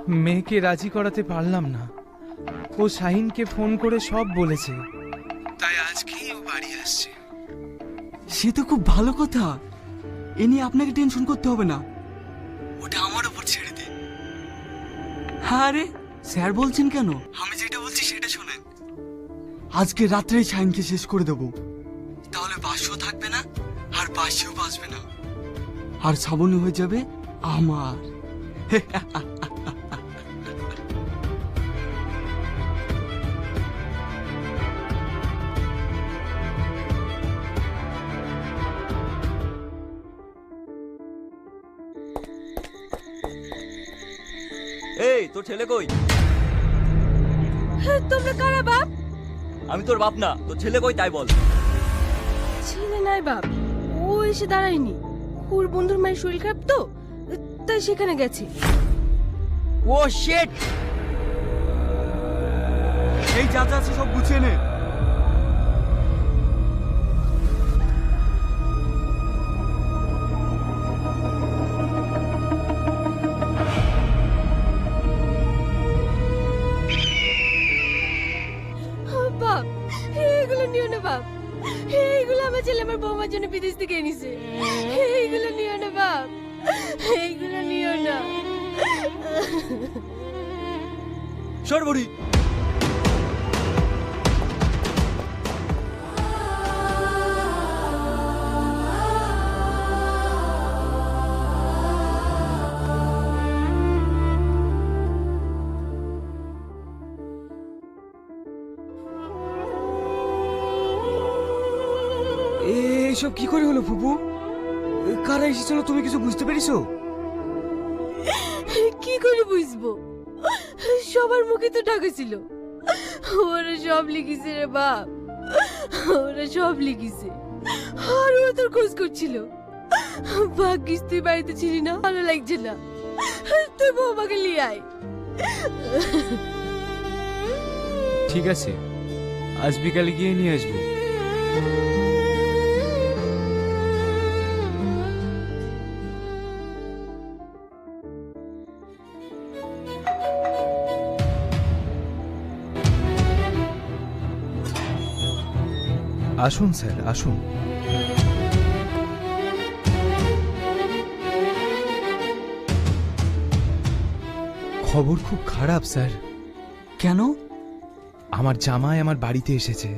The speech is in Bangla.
মেয়েকে রাজি করাতে পারলাম না। ও শাহিনকে ফোন করে সব বলেছে, তাই আজকেই ও বাড়ি আসছে। সে তো খুব ভালো কথা। এ নিয়ে আপনাকে টেনশন করতে হবে না, ওটা আমার উপর ছেড়ে দিন। আরে স্যার বলছেন কেন, আমি যেটা বলছি সেটা শোনেন। আজকে রাত্রেই শাহিনকে শেষ করে দেব, তাহলে বাসও থাকবে না আর বাসিও বাঁচবে না, আর শ্রাবণী হয়ে যাবে আমার। এই তোর ছেলে কই? তোমরা কারা বাপ? আমি তোর বাপ না, তোর ছেলে কই তাই বল। ছেলে নাই বাপ, ও এসে দাঁড়ায়নি। ওর বন্ধুর মায়ের শরীর খারাপ তো, তাই সেখানে গেছে। ও শিট! এই যা যা আছে সব গুছিয়ে নে। বাপ, এইগুলো নিও না বাপ। এইগুলো আমার ছেলে আমার বৌমার জন্য বিদেশ থেকে এনেছে। এইগুলো নিও না বাপ, এইগুলো নিও না। সর্বরি এইসব কি করে হলো ফুপু? কারা এসেছিল তুমি কিছু বুঝতে পেরেছো? কি করে বুঝবো? সবার মুখে তো টাকা ছিল। ওরা সব লিখেছে রে বাপ, ওরা সব লিখেছে। আর ও তোর খোঁজ করছিল। ভাগ্যিস তুই বাড়িতে ছিলি না, ভালো লাগছে না। তুই বৌমাকে নিয়ে আয়। ঠিক আছে, আজ বিকালে গিয়ে নিয়ে আসবো। আসুন স্যার, আসুন। খবর খুব খারাপ স্যার। কেন? আমার জামাই আমার বাড়িতে এসেছে।